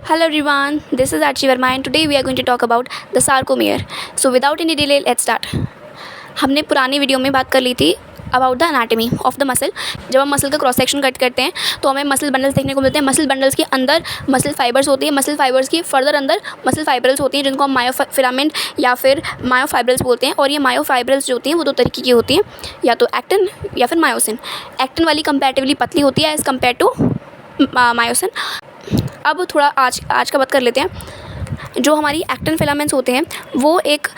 Hello everyone, this is Archie Verma and today we are going to talk about the sarcomere. So without any delay, let's start. हमने पुरानी video में बात कर ली थी about the anatomy of the muscle. जब हम muscle का cross section cut करते हैं तो हमें मसल बंडल्स देखने को मिलते हैं। मसल बंडल्स के अंदर मसल फाइबर्स होती है, मसल फाइबर्स की फर्दर अंदर मसल फाइब्रल्स होती हैं जिनको हम मायोफिलामेंट या फिर मायोफाइब्रल्स बोलते हैं। और ये मायोफाइब्रल्स जो होती हैं वो दो तरीके की होती हैं, या तो एक्टिन या फिर मायोसिन। एक्टिन वाली कंपैरेटिवली पतली होती है एज़ कम्पेयर टू मायोसिन। अब थोड़ा आज का बात कर लेते हैं। जो हमारी एक्टिन फिलामेंट्स होते हैं वो एक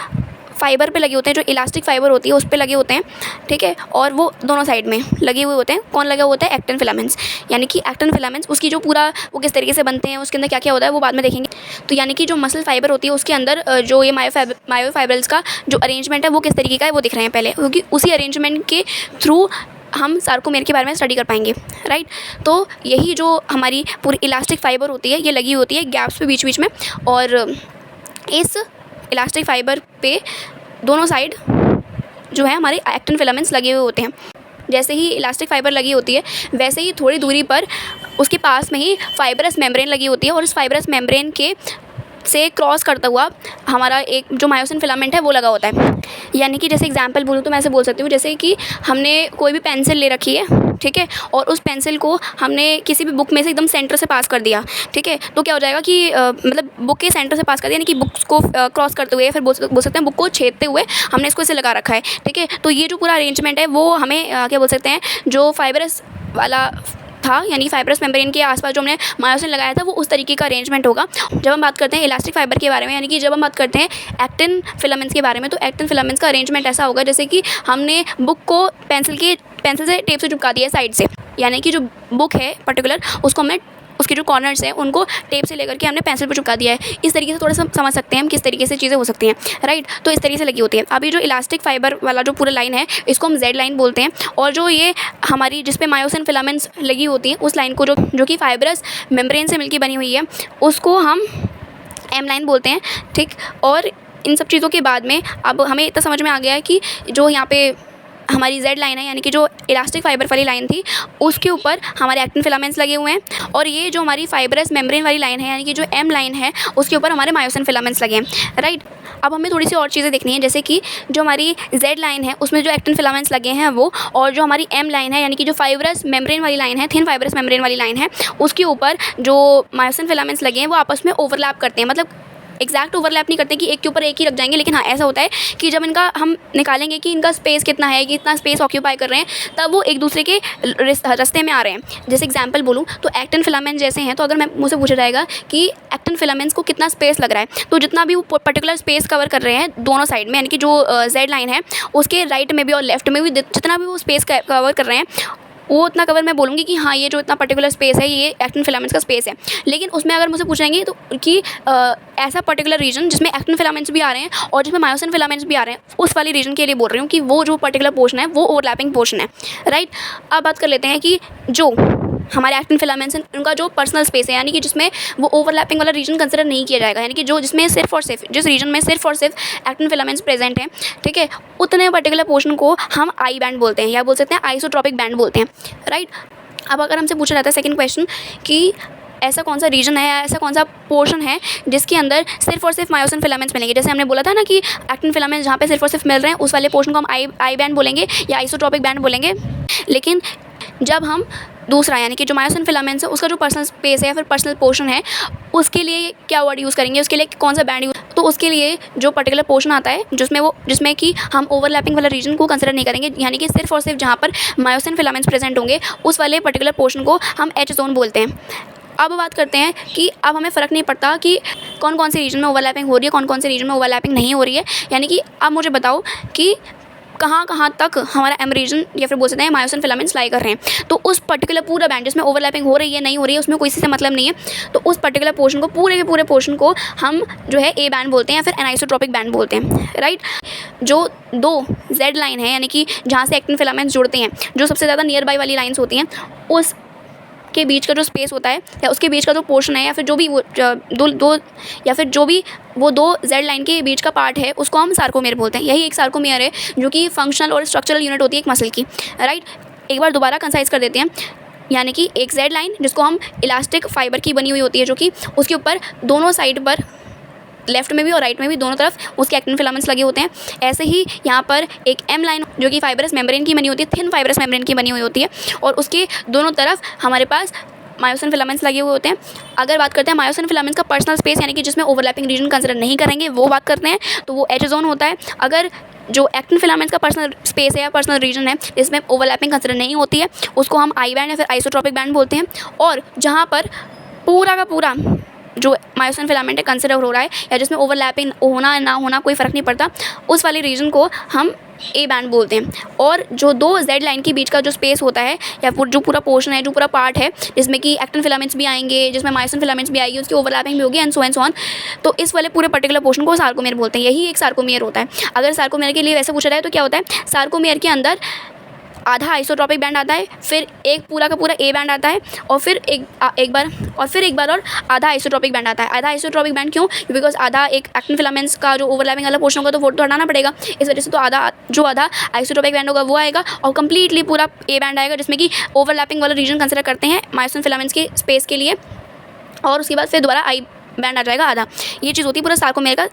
फाइबर पे लगे होते हैं, जो इलास्टिक फाइबर होती है उस पे लगे होते हैं, ठीक है। और वो दोनों साइड में लगे हुए होते हैं। कौन लगा हुआ होता है? Actin filaments. यानी कि एक्टिन फिलामेंट्स उसकी जो पूरा वो किस तरीके से बनते हैं, उसके अंदर क्या क्या होता है वो बाद में देखेंगे। तो यानी कि जो मसल फाइबर होती है उसके अंदर जो ये मायोफाइब्रल्स का जो अरेंजमेंट है वो किस तरीके का है वो दिख रहे हैं पहले, क्योंकि उसी अरेंजमेंट के थ्रू हम सार्कोमेर के बारे में स्टडी कर पाएंगे, राइट। तो यही जो हमारी पूरी इलास्टिक फाइबर होती है ये लगी होती है गैप्स पे बीच बीच में, और इस इलास्टिक फाइबर पे दोनों साइड जो है हमारे एक्टिन फिलामेंट्स लगे हुए होते हैं। जैसे ही इलास्टिक फाइबर लगी होती है वैसे ही थोड़ी दूरी पर उसके पास में ही फाइब्रस मेम्ब्रेन लगी होती है, और इस फाइब्रस मेम्ब्रेन के से क्रॉस करता हुआ हमारा एक जो मायोसिन फिलामेंट है वो लगा होता है। यानी कि जैसे एग्जांपल बोलूँ तो मैं ऐसे बोल सकती हूँ, जैसे कि हमने कोई भी पेंसिल ले रखी है, ठीक है, और उस पेंसिल को हमने किसी भी बुक में से एकदम सेंटर से पास कर दिया, ठीक है। तो क्या हो जाएगा कि मतलब बुक के सेंटर से पास कर दिया, यानी कि बुक्स को क्रॉस करते हुए, फिर बोल सकते हैं बुक को छेदते हुए हमने इसको इसे लगा रखा है, ठीक है। तो ये जो पूरा अरेंजमेंट है वो हमें क्या बोल सकते हैं, जो फाइब्रस वाला था, यानी फाइब्रस मेम्ब्रेन के आसपास जो हमने मायोसिन लगाया था वो उस तरीके का अरेंजमेंट होगा। जब हम बात करते हैं इलास्टिक फाइबर के बारे में, यानी कि जब हम बात करते हैं एक्टिन फिलामेंट्स के बारे में, तो एक्टिन फिलामेंट्स का अरेंजमेंट ऐसा होगा जैसे कि हमने बुक को पेंसिल से टेप से चिपका दिया है साइड से। यानी कि जो बुक है पर्टिकुलर उसको हमने उसके जो कॉर्नर्स हैं उनको टेप से लेकर के हमने पेंसिल पर चिपका दिया है। इस तरीके से थोड़ा सा समझ सकते हैं हम किस तरीके से चीज़ें हो सकती हैं, राइट। तो इस तरीके से लगी होती है। अभी जो इलास्टिक फाइबर वाला जो पूरा लाइन है इसको हम जेड लाइन बोलते हैं, और जो ये हमारी जिस पे मायोसिन फिलामेंट्स लगी होती हैं उस लाइन को जो कि फाइब्रस मेम्ब्रेन से मिलकर बनी हुई है उसको हम एम लाइन बोलते हैं, ठीक। और इन सब चीज़ों के बाद में अब हमें इतना समझ में आ गया है कि जो यहाँ पे हमारी जेड लाइन है, यानी कि जो इलास्टिक फाइबर वाली लाइन थी उसके ऊपर हमारे एक्टिन फिलामेंट्स लगे हुए हैं, और ये जो हमारी फाइब्रस मेम्ब्रेन वाली लाइन है यानी कि जो एम लाइन है उसके ऊपर हमारे मायोसिन फिलामेंट्स लगे हैं, राइट। अब हमें थोड़ी सी और चीज़ें देखनी है, जैसे कि जो हमारी जेड लाइन है उसमें जो एक्टिन फिलामेंट्स लगे हैं वो, और जो हमारी एम लाइन है यानी कि जो फाइब्रस मेम्ब्रेन वाली लाइन है, थिन फाइब्रस मेम्ब्रेन वाली लाइन है, उसके ऊपर जो मायोसिन फिलामेंट्स लगे हैं वो आपस में ओवरलैप करते हैं। मतलब एग्जैक्ट ओवरलैप नहीं करते कि एक के ऊपर एक ही रख जाएंगे, लेकिन हाँ ऐसा होता है कि जब इनका हम निकालेंगे कि इनका स्पेस कितना है, कि इतना स्पेस ऑक्यूपाई कर रहे हैं, तब वो एक दूसरे के रास्ते में आ रहे हैं। जैसे एग्जांपल बोलूँ तो एक्टिन फिलामेंट जैसे हैं, तो अगर मैं मुझसे पूछा जाएगा कि एक्टिन फिलामेंट्स को कितना स्पेस लग रहा है, तो जितना भी वो पर्टिकुलर स्पेस कवर कर रहे हैं दोनों साइड में, यानी कि जो जेड लाइन है उसके राइट में भी और लेफ्ट में भी जितना भी वो स्पेस कवर कर रहे हैं वो उतना कवर मैं बोलूँगी कि हाँ ये जो इतना पर्टिकुलर स्पेस है ये एक्टिन फिलामेंट्स का स्पेस है। लेकिन उसमें अगर मुझसे पूछेंगे तो कि ऐसा पर्टिकुलर रीजन जिसमें एक्टिन फिलामेंट्स भी आ रहे हैं और जिसमें मायोसिन फिलामेंट्स भी आ रहे हैं, उस वाली रीजन के लिए बोल रही हूँ कि वो जो पर्टिकुलर पोर्शन है वो ओवरलैपिंग पोर्शन है, राइट। अब बात कर लेते हैं कि जो हमारे एक्टिन फिलामेंट्स हैं उनका जो पर्सनल स्पेस है, यानी कि जिसमें वो ओवरलैपिंग वाला रीजन कंसिडर नहीं किया जाएगा, यानी कि जो जिसमें सिर्फ और सिर्फ जिस रीजन में सिर्फ और सिर्फ एक्टिन फिलामेंट्स प्रेजेंट हैं, ठीक है, उतने पर्टिकुलर पोर्शन को हम आई बैंड बोलते हैं, या बोल सकते हैं आइसोट्रॉपिक बैंड बोलते हैं, राइट। अब अगर हमसे पूछा जाता है सेकंड क्वेश्चन कि ऐसा कौन सा रीजन है या ऐसा कौन सा पोर्शन है जिसके अंदर सिर्फ और सिर्फ मायोसिन फिलामेंट्स मिलेंगे, जैसे हमने बोला था ना कि एक्टिन फिलामेंट्स जहाँ पे सिर्फ और सिर्फ मिल रहे हैं उस वाले पोर्शन को हम आई बैंड बोलेंगे या आइसोट्रॉपिक बैंड बोलेंगे। लेकिन जब हम दूसरा यानी कि जो मायोसिन फिलामेंट्स है उसका जो पर्सनल स्पेस है या फिर पर्सनल पोर्शन है उसके लिए क्या वर्ड यूज़ करेंगे, उसके लिए कौन सा बैंड यूज़, तो उसके लिए जो पर्टिकुलर पोर्शन आता है जिसमें कि हम ओवरलैपिंग वाला रीजन को कंसिडर नहीं करेंगे, यानी कि सिर्फ और सिर्फ जहाँ पर मायोसिन फिलामेंट्स प्रेजेंट होंगे उस वाले पर्टिकुलर पोर्शन को हम एच जोन बोलते हैं। अब बात करते हैं कि अब हमें फ़र्क नहीं पड़ता कि कौन कौन से रीजन में ओवरलैपिंग हो रही है, कौन कौन से रीजन में ओवरलैपिंग नहीं हो रही है, यानी कि अब मुझे बताओ कि कहाँ तक हमारा एम रीजन या फिर बोल सकते हैं मायोसिन फिलामेंट्स लाई कर रहे हैं। तो उस पर्टिकुलर पूरा बैंड जिसमें ओवरलैपिंग हो रही है नहीं हो रही है उसमें कोई से मतलब नहीं है, तो उस पर्टिकुलर पोर्शन को पूरे के पूरे पोर्शन को हम जो है ए बैंड बोलते हैं या फिर एनाइसोट्रॉपिक बैंड बोलते हैं, राइट। जो दो जेड लाइन है यानी कि जहाँ से एक्टिन फिलामेंट्स जुड़ते हैं, जो सबसे ज़्यादा नियर बाई वाली लाइन्स होती हैं, उस के बीच का जो स्पेस होता है या उसके बीच का जो पोर्शन है या फिर जो भी वो दो जेड लाइन के बीच का पार्ट है उसको हम सार्कोमेर बोलते हैं। यही एक सार्कोमेर है जो कि फंक्शनल और स्ट्रक्चरल यूनिट होती है एक मसल की, राइट। एक बार दोबारा कंसाइज कर देते हैं। यानी कि एक जेड लाइन जिसको हम इलास्टिक फाइबर की बनी हुई होती है, जो कि उसके ऊपर दोनों साइड पर लेफ्ट में भी और राइट में भी दोनों तरफ उसके एक्टिन फिलामेंट्स लगे होते हैं। ऐसे ही यहाँ पर एक एम लाइन जो कि फाइबरस मेम्ब्रेन की बनी होती है, थिन फाइबरस मेम्ब्रेन की बनी हुई होती है, और उसके दोनों तरफ हमारे पास मायोसिन फिलामेंट्स लगे हुए होते हैं। अगर बात करते हैं मायोसिन फिलामेंट्स का पर्सनल स्पेस, यानी कि जिसमें ओवरलैपिंग रीजन कंसिडर नहीं करेंगे, वो बात करते हैं, तो वो एच जोन होता है। अगर जो एक्टिन फिलामेंट्स का पर्सनल स्पेस है या पर्सनल रीजन है जिसमें ओवरलैपिंग कंसिडर नहीं होती है, उसको हम आई बैंड या फिर आइसोट्रॉपिक बैंड बोलते हैं। और जहाँ पर पूरा का पूरा जो मायोसिन फिलामेंट है कंसिडर हो रहा है या जिसमें ओवरलैपिंग होना ना होना कोई फ़र्क नहीं पड़ता, उस वाले रीजन को हम ए बैंड बोलते हैं। और जो दो जेड लाइन के बीच का जो स्पेस होता है या जो पूरा पोर्शन है, जो पूरा पार्ट है, जिसमें कि एक्टिन फिलामेंट्स भी आएंगे, जिसमें मायोसिन फिलामेंट्स भी आएगी, उसकी ओवरलैपिंग भी होगी एंड सो ऑन, तो इस वाले पूरे पर्टिकुलर पोर्शन को सार्कोमेयर बोलते हैं। यही एक सार्कोमेयर होता है। अगर सार्कोमेयर के लिए वैसे पूछा जाए तो क्या होता है, सार्कोमेयर के अंदर आधा आइसोट्रॉपिक बैंड आता है, फिर एक पूरा का पूरा ए बैंड आता है, और फिर एक बार और आधा आइसोट्रॉपिक बैंड आता है। आधा आइसोट्रॉपिक बैंड क्यों? बिकॉज आधा एक एक्टिन फिलामेंट्स का जो ओवरलैपिंग वाला पोर्शन होगा तो वो तो हटाना पड़ेगा, इस वजह से तो आधा आइसोट्रॉपिक बैंड होगा वो आएगा, और कंप्लीटली पूरा ए बैंड आएगा जिसमें कि ओवरलैपिंग वाला रीजन कंसिडर करते हैं मायोसिन फिलामेंट्स के स्पेस के लिए, और उसके बाद फिर दोबारा आई बैंड आ जाएगा आधा। ये चीज़ होती है पूरा सार्कोमेयर का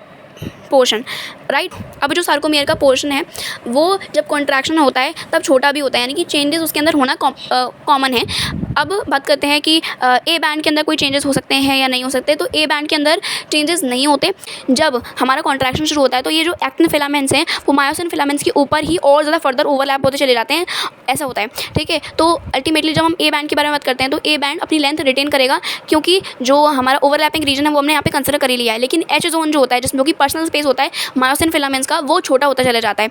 पोर्शन, राइट। अब जो सार्कोमेयर का पोर्शन है वो जब कॉन्ट्रैक्शन होता है तब छोटा भी होता है, यानी कि चेंजेस उसके अंदर होना कॉमन है। अब बात करते हैं कि ए बैंड के अंदर कोई चेंजेस हो सकते हैं या नहीं हो सकते। तो ए बैंड के अंदर चेंजेस नहीं होते। जब हमारा कॉन्ट्रैक्शन शुरू होता है तो ये जो एक्टिन फिलामेंट्स हैं वो मायोसिन फिलामेंट्स के ऊपर ही और ज़्यादा फर्दर ओवरलैप होते चले जाते हैं, ऐसा होता है, ठीक है। तो अल्टीमेटली जब हम ए बैंड के बारे में बात करते हैं तो ए बैंड अपनी लेंथ रिटेन करेगा, क्योंकि जो हमारा ओवरलैपिंग रीजन है वो हमने यहाँ पे कंसिडर कर ही लिया है। लेकिन एच जोन जो होता है, जिसमें कि पर्सनल स्पेस होता है मायोसिन फिलामेंट्स का, वो छोटा होता चला जाता है।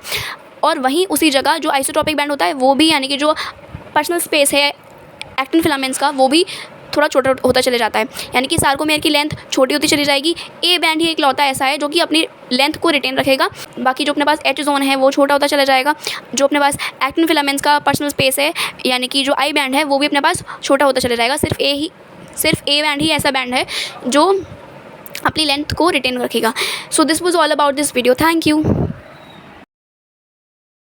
और वहीं उसी जगह जो आइसोट्रॉपिक बैंड होता है वो भी, यानी कि जो पर्सनल स्पेस है एक्टिन फिलामेंट्स का, वो भी थोड़ा छोटा होता चले जाता है, यानी कि सार्कोमेयर की लेंथ छोटी होती चली जाएगी। ए बैंड ही एक लौता ऐसा है जो कि अपनी लेंथ को रिटेन रखेगा। बाकी जो अपने पास एच जोन है वो छोटा होता चला जाएगा। जो अपने पास एक्टिन फिलामेंट्स का पर्सनल स्पेस है, यानी कि जो आई बैंड है, वो भी अपने पास छोटा होता चला जाएगा। सिर्फ ए बैंड ही ऐसा बैंड है जो अपनी लेंथ को रिटेन रखेगा। So this was all about this video. Thank you.